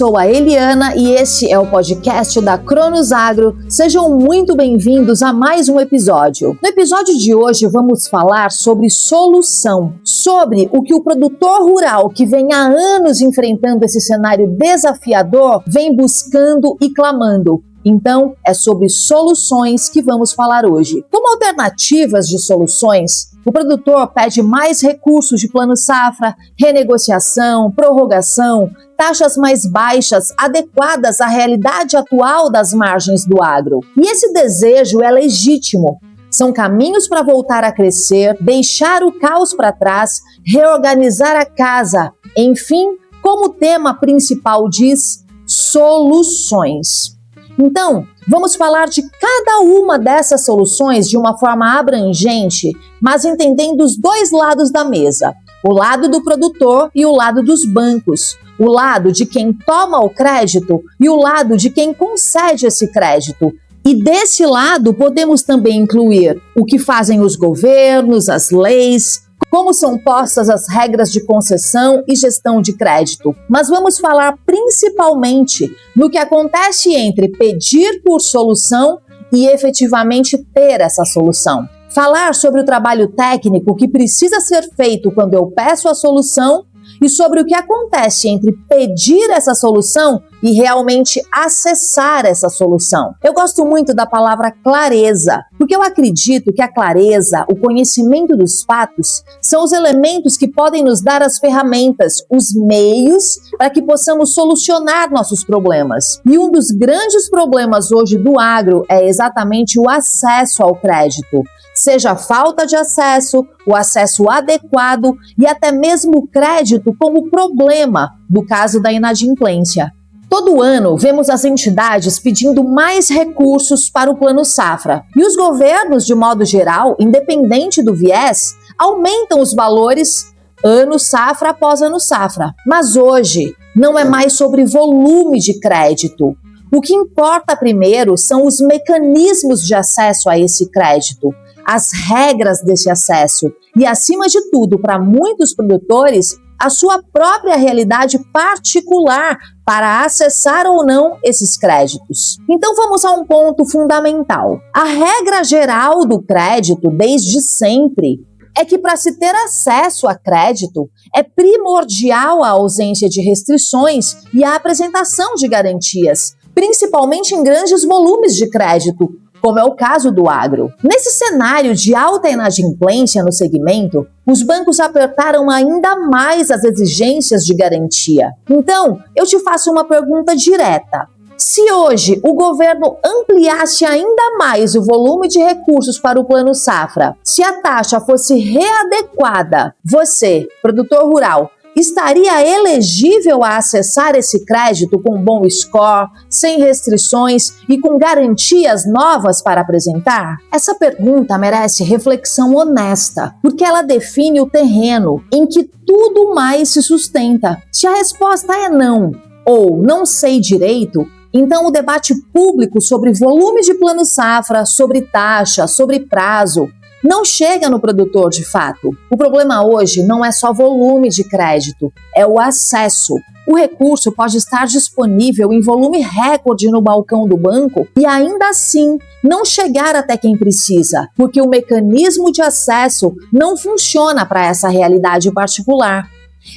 sou a Eliana e esse é o podcast da Cronos Agro. Sejam muito bem-vindos a mais um episódio. No episódio de hoje vamos falar sobre solução, sobre o que o produtor rural que vem há anos enfrentando esse cenário desafiador vem buscando e clamando. Então, é sobre soluções que vamos falar hoje. Como alternativas de soluções, o produtor pede mais recursos de plano safra, renegociação, prorrogação, taxas mais baixas, adequadas à realidade atual das margens do agro. E esse desejo é legítimo. São caminhos para voltar a crescer, deixar o caos para trás, reorganizar a casa. Enfim, como o tema principal diz, soluções. Então, vamos falar de cada uma dessas soluções de uma forma abrangente, mas entendendo os dois lados da mesa, o lado do produtor e o lado dos bancos, o lado de quem toma o crédito e o lado de quem concede esse crédito. E desse lado podemos também incluir o que fazem os governos, as leis, como são postas as regras de concessão e gestão de crédito. Mas vamos falar principalmente no que acontece entre pedir por solução e efetivamente ter essa solução. Falar sobre o trabalho técnico que precisa ser feito quando eu peço a solução e sobre o que acontece entre pedir essa solução e realmente acessar essa solução. Eu gosto muito da palavra clareza, porque eu acredito que a clareza, o conhecimento dos fatos, são os elementos que podem nos dar as ferramentas, os meios para que possamos solucionar nossos problemas. E um dos grandes problemas hoje do agro é exatamente o acesso ao crédito. Seja a falta de acesso, o acesso adequado e até mesmo o crédito como problema no caso da inadimplência. Todo ano, vemos as entidades pedindo mais recursos para o Plano Safra. E os governos, de modo geral, independente do viés, aumentam os valores ano safra após ano safra. Mas hoje, não é mais sobre volume de crédito. O que importa primeiro são os mecanismos de acesso a esse crédito, as regras desse acesso e, acima de tudo, para muitos produtores, a sua própria realidade particular para acessar ou não esses créditos. Então vamos a um ponto fundamental. A regra geral do crédito, desde sempre, é que para se ter acesso a crédito, é primordial a ausência de restrições e a apresentação de garantias, principalmente em grandes volumes de crédito, como é o caso do agro. Nesse cenário de alta inadimplência no segmento, os bancos apertaram ainda mais as exigências de garantia. Então, eu te faço uma pergunta direta. Se hoje o governo ampliasse ainda mais o volume de recursos para o Plano Safra, se a taxa fosse readequada, você, produtor rural, estaria elegível a acessar esse crédito com bom score, sem restrições e com garantias novas para apresentar? Essa pergunta merece reflexão honesta, porque ela define o terreno em que tudo mais se sustenta. Se a resposta é não ou não sei direito, então o debate público sobre volume de plano safra, sobre taxa, sobre prazo, não chega no produtor de fato. O problema hoje não é só volume de crédito, é o acesso. O recurso pode estar disponível em volume recorde no balcão do banco e ainda assim não chegar até quem precisa, porque o mecanismo de acesso não funciona para essa realidade particular.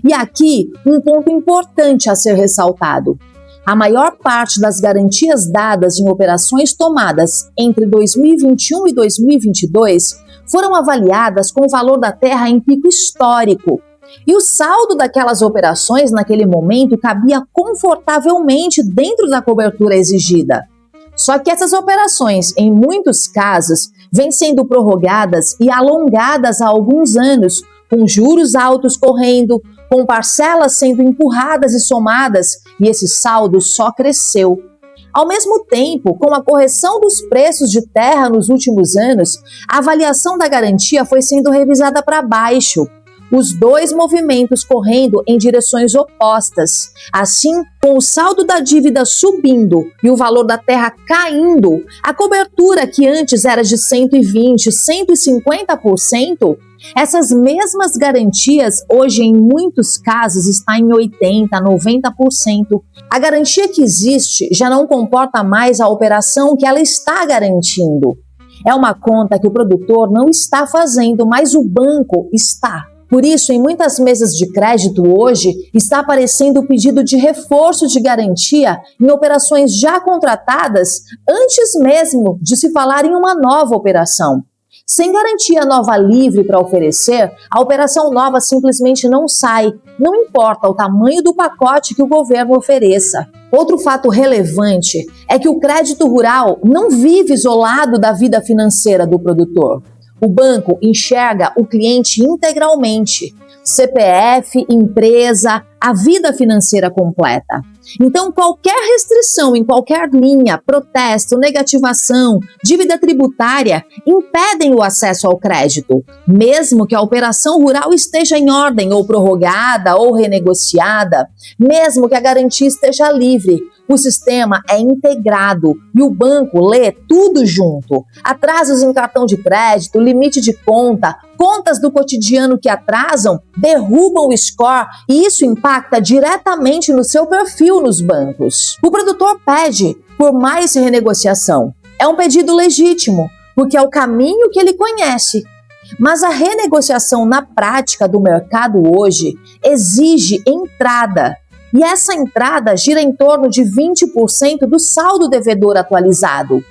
E aqui, um ponto importante a ser ressaltado. A maior parte das garantias dadas em operações tomadas entre 2021 e 2022 foram avaliadas com o valor da terra em pico histórico. E o saldo daquelas operações naquele momento cabia confortavelmente dentro da cobertura exigida. Só que essas operações, em muitos casos, vêm sendo prorrogadas e alongadas há alguns anos, com juros altos correndo, com parcelas sendo empurradas e somadas, e esse saldo só cresceu. Ao mesmo tempo, com a correção dos preços de terra nos últimos anos, a avaliação da garantia foi sendo revisada para baixo. Os dois movimentos correndo em direções opostas. Assim, com o saldo da dívida subindo e o valor da terra caindo, a cobertura que antes era de 120%, 150%, Essas mesmas garantias, hoje em muitos casos, está em 80%, 90%. A garantia que existe já não comporta mais a operação que ela está garantindo. É uma conta que o produtor não está fazendo, mas o banco está. Por isso, em muitas mesas de crédito hoje, está aparecendo o pedido de reforço de garantia em operações já contratadas antes mesmo de se falar em uma nova operação. Sem garantia nova livre para oferecer, a operação nova simplesmente não sai, não importa o tamanho do pacote que o governo ofereça. Outro fato relevante é que o crédito rural não vive isolado da vida financeira do produtor. O banco enxerga o cliente integralmente, CPF, empresa, a vida financeira completa. Então, qualquer restrição em qualquer linha, protesto, negativação, dívida tributária, impedem o acesso ao crédito, mesmo que a operação rural esteja em ordem ou prorrogada ou renegociada, mesmo que a garantia esteja livre. O sistema é integrado e o banco lê tudo junto. Atrasos em cartão de crédito, limite de conta, contas do cotidiano que atrasam, derrubam o score e isso impacta diretamente no seu perfil nos bancos. O produtor pede por mais renegociação. É um pedido legítimo, porque é o caminho que ele conhece. Mas a renegociação na prática do mercado hoje exige entrada. E essa entrada gira em torno de 20% do saldo devedor atualizado.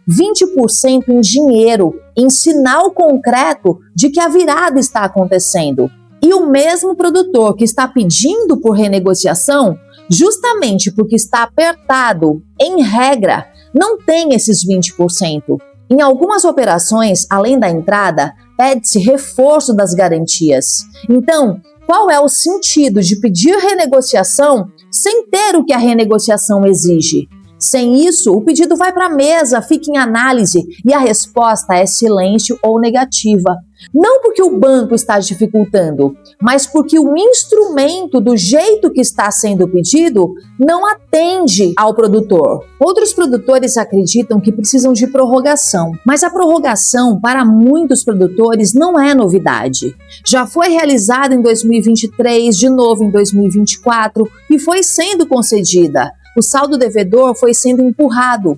20% em dinheiro, em sinal concreto de que a virada está acontecendo. E o mesmo produtor que está pedindo por renegociação, justamente porque está apertado, em regra, não tem esses 20%. Em algumas operações, além da entrada, pede-se reforço das garantias. Então, qual é o sentido de pedir renegociação sem ter o que a renegociação exige? Sem isso, o pedido vai para a mesa, fica em análise e a resposta é silêncio ou negativa. Não porque o banco está dificultando, mas porque o instrumento, do jeito que está sendo pedido, não atende ao produtor. Outros produtores acreditam que precisam de prorrogação, mas a prorrogação para muitos produtores não é novidade. Já foi realizada em 2023, de novo em 2024 e foi sendo concedida. O saldo devedor foi sendo empurrado.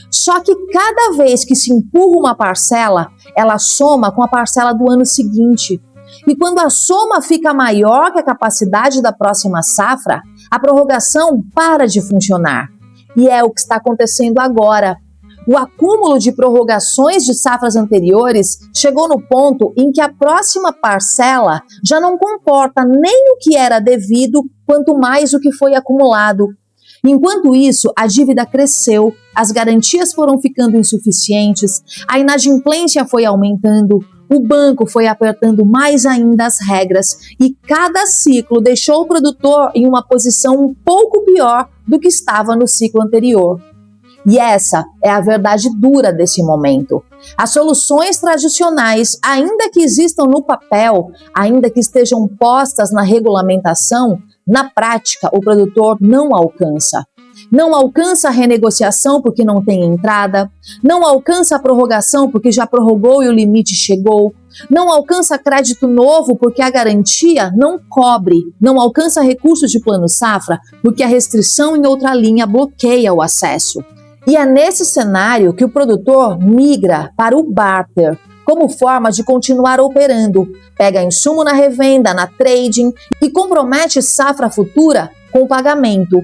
Só que cada vez que se empurra uma parcela, ela soma com a parcela do ano seguinte. E quando a soma fica maior que a capacidade da próxima safra, a prorrogação para de funcionar. E é o que está acontecendo agora. O acúmulo de prorrogações de safras anteriores chegou no ponto em que a próxima parcela já não comporta nem o que era devido, quanto mais o que foi acumulado. Enquanto isso, a dívida cresceu, as garantias foram ficando insuficientes, a inadimplência foi aumentando, o banco foi apertando mais ainda as regras e cada ciclo deixou o produtor em uma posição um pouco pior do que estava no ciclo anterior. E essa é a verdade dura desse momento. As soluções tradicionais, ainda que existam no papel, ainda que estejam postas na regulamentação, na prática, o produtor não alcança. Não alcança a renegociação porque não tem entrada, não alcança a prorrogação porque já prorrogou e o limite chegou, não alcança crédito novo porque a garantia não cobre, não alcança recursos de plano safra porque a restrição em outra linha bloqueia o acesso. E é nesse cenário que o produtor migra para o barter, como forma de continuar operando, pega insumo na revenda, na trading e compromete safra futura com pagamento.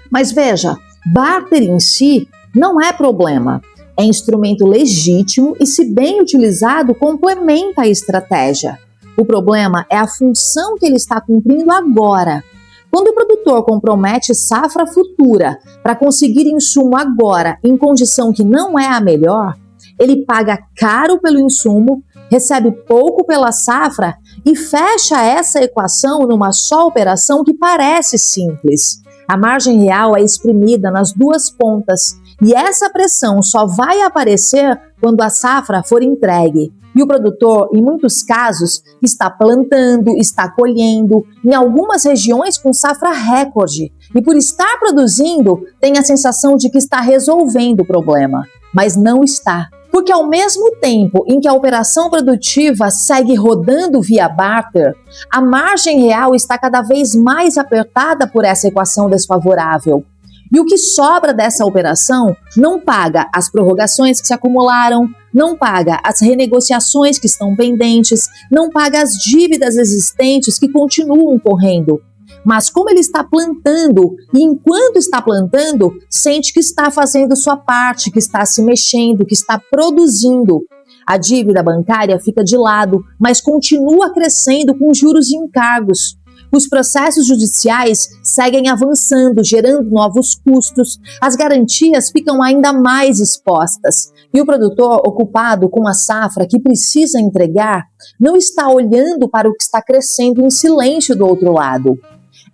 Mas veja, barter em si não é problema, é instrumento legítimo e, se bem utilizado, complementa a estratégia. O problema é a função que ele está cumprindo agora. Quando o produtor compromete safra futura para conseguir insumo agora em condição que não é a melhor, ele paga caro pelo insumo, recebe pouco pela safra e fecha essa equação numa só operação que parece simples. A margem real é exprimida nas duas pontas e essa pressão só vai aparecer quando a safra for entregue. E o produtor, em muitos casos, está plantando, está colhendo, em algumas regiões com safra recorde. E por estar produzindo, tem a sensação de que está resolvendo o problema, mas não está. Porque ao mesmo tempo em que a operação produtiva segue rodando via barter, a margem real está cada vez mais apertada por essa equação desfavorável. E o que sobra dessa operação não paga as prorrogações que se acumularam, não paga as renegociações que estão pendentes, não paga as dívidas existentes que continuam correndo. Mas como ele está plantando, e enquanto está plantando, sente que está fazendo sua parte, que está se mexendo, que está produzindo. A dívida bancária fica de lado, mas continua crescendo com juros e encargos. Os processos judiciais seguem avançando, gerando novos custos, as garantias ficam ainda mais expostas. E o produtor, ocupado com a safra que precisa entregar, não está olhando para o que está crescendo em silêncio do outro lado.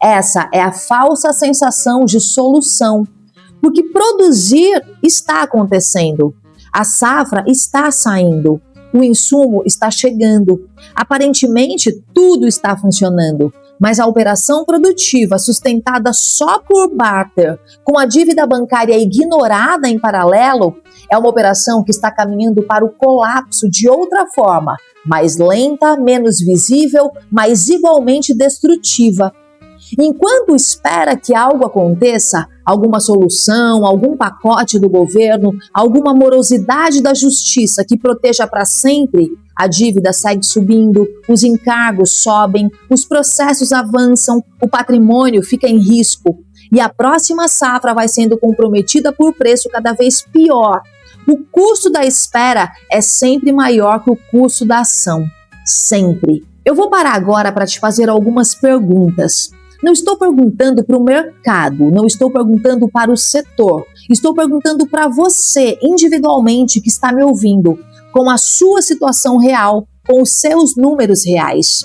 Essa é a falsa sensação de solução, porque produzir está acontecendo, a safra está saindo, o insumo está chegando, aparentemente tudo está funcionando, mas a operação produtiva sustentada só por barter, com a dívida bancária ignorada em paralelo, é uma operação que está caminhando para o colapso de outra forma, mais lenta, menos visível, mas igualmente destrutiva. Enquanto espera que algo aconteça, alguma solução, algum pacote do governo, alguma morosidade da justiça que proteja para sempre, a dívida segue subindo, os encargos sobem, os processos avançam, o patrimônio fica em risco e a próxima safra vai sendo comprometida por preço cada vez pior. O custo da espera é sempre maior que o custo da ação. Sempre. Eu vou parar agora para te fazer algumas perguntas. Não estou perguntando para o mercado, não estou perguntando para o setor, estou perguntando para você individualmente que está me ouvindo, com a sua situação real, com os seus números reais.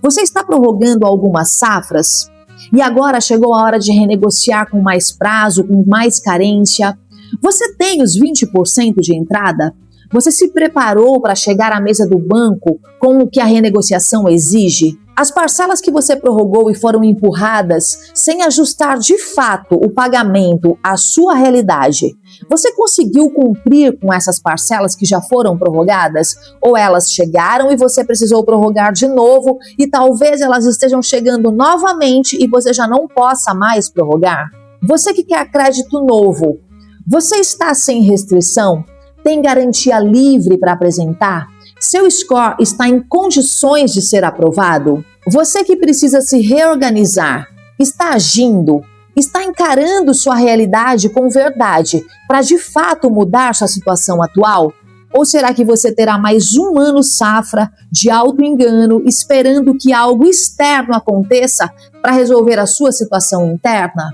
Você está prorrogando algumas safras e agora chegou a hora de renegociar com mais prazo, com mais carência. Você tem os 20% de entrada? Você se preparou para chegar à mesa do banco com o que a renegociação exige? As parcelas que você prorrogou e foram empurradas sem ajustar de fato o pagamento à sua realidade, você conseguiu cumprir com essas parcelas que já foram prorrogadas? Ou elas chegaram e você precisou prorrogar de novo e talvez elas estejam chegando novamente e você já não possa mais prorrogar? Você que quer crédito novo, você está sem restrição? Tem garantia livre para apresentar? Seu score está em condições de ser aprovado? Você que precisa se reorganizar, está agindo? Está encarando sua realidade com verdade para de fato mudar sua situação atual? Ou será que você terá mais um ano safra de auto-engano esperando que algo externo aconteça para resolver a sua situação interna?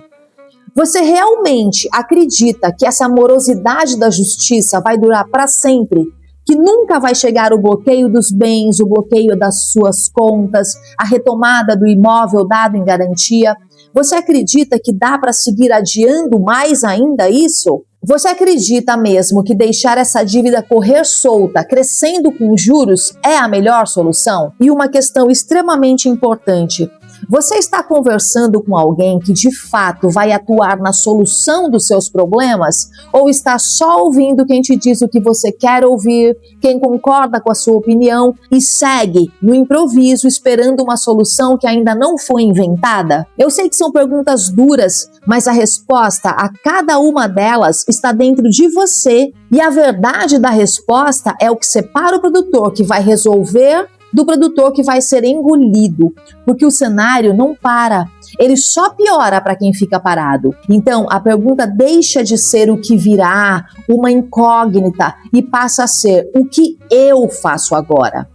Você realmente acredita que essa morosidade da justiça vai durar para sempre? Que nunca vai chegar o bloqueio dos bens, o bloqueio das suas contas, a retomada do imóvel dado em garantia? Você acredita que dá para seguir adiando mais ainda isso? Você acredita mesmo que deixar essa dívida correr solta, crescendo com juros, é a melhor solução? E uma questão extremamente importante: você está conversando com alguém que de fato vai atuar na solução dos seus problemas? Ou está só ouvindo quem te diz o que você quer ouvir, quem concorda com a sua opinião e segue no improviso esperando uma solução que ainda não foi inventada? Eu sei que são perguntas duras, mas a resposta a cada uma delas está dentro de você e a verdade da resposta é o que separa o produtor que vai resolver do produtor que vai ser engolido, porque o cenário não para, ele só piora para quem fica parado. Então, a pergunta deixa de ser o que virá, uma incógnita, e passa a ser o que eu faço agora.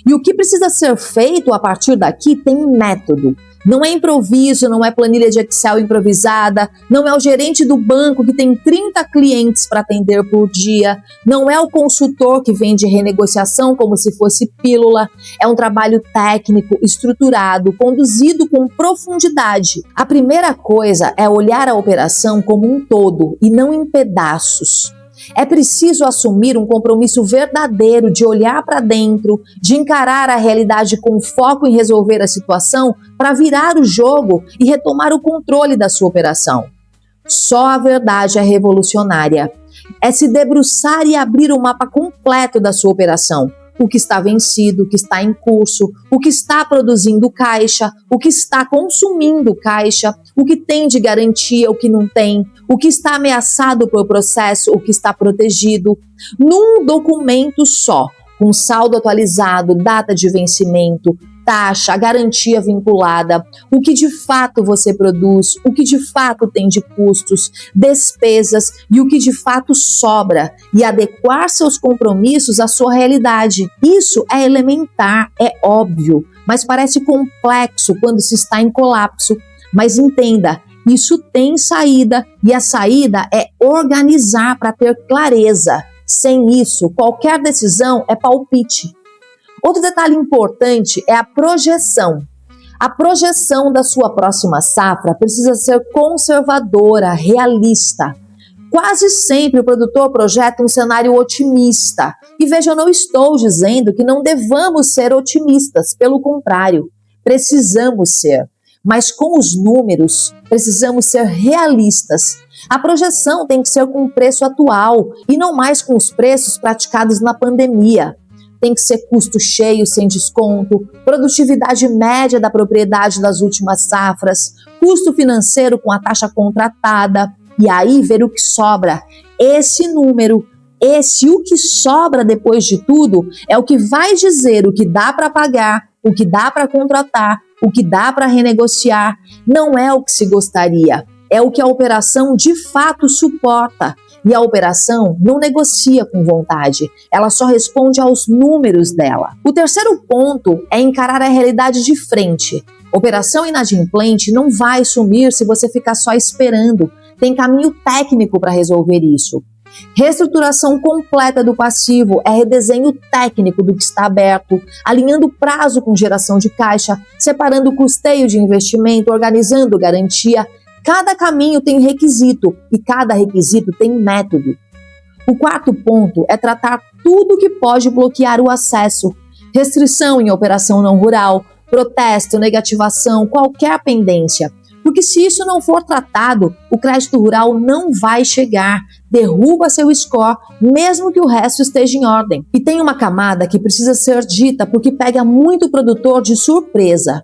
E o que precisa ser feito a partir daqui tem método. Não é improviso, não é planilha de Excel improvisada, não é o gerente do banco que tem 30 clientes para atender por dia, não é o consultor que vende renegociação como se fosse pílula, é um trabalho técnico, estruturado, conduzido com profundidade. A primeira coisa é olhar a operação como um todo e não em pedaços. É preciso assumir um compromisso verdadeiro de olhar para dentro, de encarar a realidade com foco em resolver a situação para virar o jogo e retomar o controle da sua operação. Só a verdade é revolucionária. é se debruçar e abrir o mapa completo da sua operação. O que está vencido, o que está em curso, o que está produzindo caixa, o que está consumindo caixa, o que tem de garantia, o que não tem, o que está ameaçado por processo, o que está protegido, num documento só, com saldo atualizado, data de vencimento, taxa, garantia vinculada, o que de fato você produz, o que de fato tem de custos, despesas e o que de fato sobra, e adequar seus compromissos à sua realidade. Isso é elementar, é óbvio, mas parece complexo quando se está em colapso. Mas entenda, isso tem saída, e a saída é organizar para ter clareza. Sem isso, qualquer decisão é palpite. Outro detalhe importante é a projeção. A projeção da sua próxima safra precisa ser conservadora, realista. Quase sempre o produtor projeta um cenário otimista. E veja, eu não estou dizendo que não devamos ser otimistas, pelo contrário, precisamos ser. Mas com os números, precisamos ser realistas. A projeção tem que ser com o preço atual e não mais com os preços praticados na pandemia. Tem que ser custo cheio sem desconto, produtividade média da propriedade das últimas safras, custo financeiro com a taxa contratada, e aí ver o que sobra. Esse número, o que sobra depois de tudo, é o que vai dizer o que dá para pagar, o que dá para contratar, o que dá para renegociar. Não é o que se gostaria, é o que a operação de fato suporta. E a operação não negocia com vontade, ela só responde aos números dela. O terceiro ponto é encarar a realidade de frente. Operação inadimplente não vai sumir se você ficar só esperando. Tem caminho técnico para resolver isso. Reestruturação completa do passivo é redesenho técnico do que está aberto, alinhando prazo com geração de caixa, separando custeio de investimento, organizando garantia. Cada caminho tem requisito e cada requisito tem método. O quarto ponto é tratar tudo que pode bloquear o acesso. Restrição em operação não rural, protesto, negativação, qualquer pendência. Porque se isso não for tratado, o crédito rural não vai chegar, derruba seu score, mesmo que o resto esteja em ordem. E tem uma camada que precisa ser dita porque pega muito produtor de surpresa.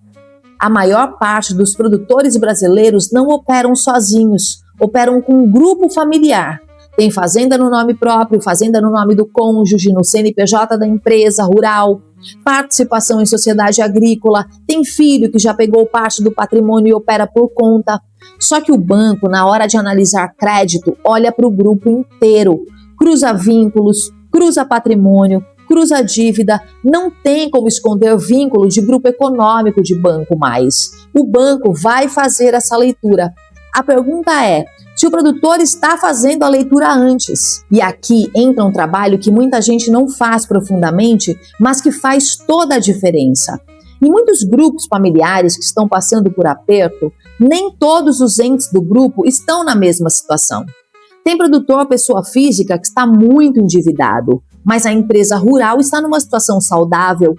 A maior parte dos produtores brasileiros não operam sozinhos, operam com um grupo familiar. Tem fazenda no nome próprio, fazenda no nome do cônjuge, no CNPJ da empresa rural, participação em sociedade agrícola, tem filho que já pegou parte do patrimônio e opera por conta. Só que o banco, na hora de analisar crédito, olha para o grupo inteiro, cruza vínculos, cruza patrimônio, cruza dívida, não tem como esconder vínculo de grupo econômico de banco mais. O banco vai fazer essa leitura. A pergunta é, se o produtor está fazendo a leitura antes. E aqui entra um trabalho que muita gente não faz profundamente, mas que faz toda a diferença. Em muitos grupos familiares que estão passando por aperto, nem todos os entes do grupo estão na mesma situação. Tem produtor, pessoa física, que está muito endividado, mas a empresa rural está numa situação saudável.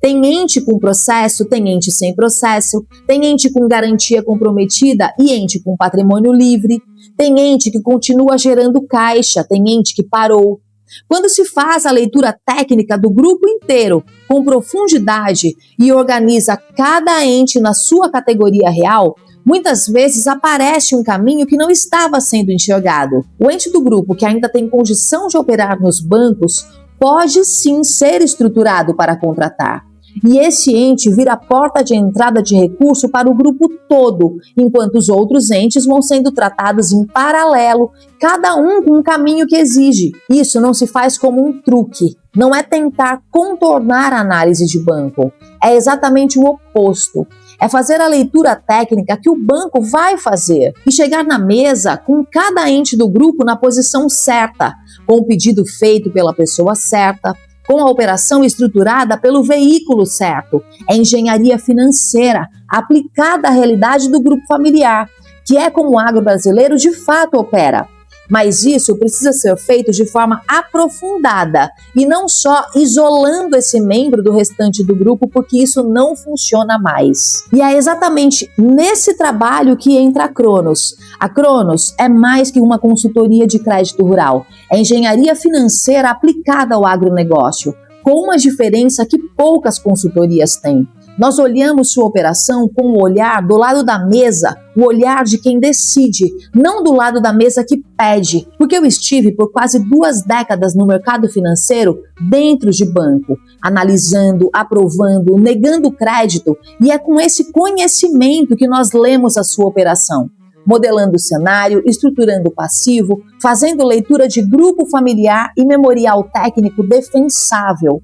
Tem ente com processo, tem ente sem processo, tem ente com garantia comprometida e ente com patrimônio livre, tem ente que continua gerando caixa, tem ente que parou. Quando se faz a leitura técnica do grupo inteiro com profundidade e organiza cada ente na sua categoria real, muitas vezes aparece um caminho que não estava sendo enxergado. O ente do grupo que ainda tem condição de operar nos bancos pode sim ser estruturado para contratar. E esse ente vira a porta de entrada de recurso para o grupo todo, enquanto os outros entes vão sendo tratados em paralelo, cada um com um caminho que exige. Isso não se faz como um truque, não é tentar contornar a análise de banco, é exatamente o oposto. É fazer a leitura técnica que o banco vai fazer e chegar na mesa com cada ente do grupo na posição certa, com o pedido feito pela pessoa certa, com a operação estruturada pelo veículo certo. É engenharia financeira aplicada à realidade do grupo familiar, que é como o agro brasileiro de fato opera. Mas isso precisa ser feito de forma aprofundada e não só isolando esse membro do restante do grupo, porque isso não funciona mais. E é exatamente nesse trabalho que entra a Cronos. A Cronos é mais que uma consultoria de crédito rural, é engenharia financeira aplicada ao agronegócio, com uma diferença que poucas consultorias têm. Nós olhamos sua operação com o olhar do lado da mesa, o olhar de quem decide, não do lado da mesa que pede, porque eu estive por quase 2 décadas no mercado financeiro dentro de banco, analisando, aprovando, negando crédito, e é com esse conhecimento que nós lemos a sua operação, modelando o cenário, estruturando o passivo, fazendo leitura de grupo familiar e memorial técnico defensável.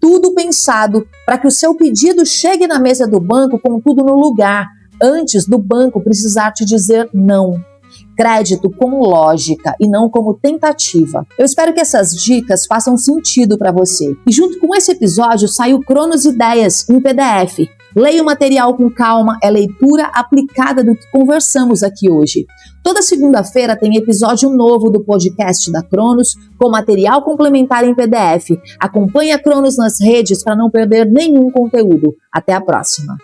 Tudo pensado para que o seu pedido chegue na mesa do banco com tudo no lugar, antes do banco precisar te dizer não. Crédito como lógica e não como tentativa. Eu espero que essas dicas façam sentido para você. E junto com esse episódio saiu Cronos Ideias em PDF. Leia o material com calma, é leitura aplicada do que conversamos aqui hoje. Toda segunda-feira tem episódio novo do podcast da Cronos, com material complementar em PDF. Acompanhe a Cronos nas redes para não perder nenhum conteúdo. Até a próxima!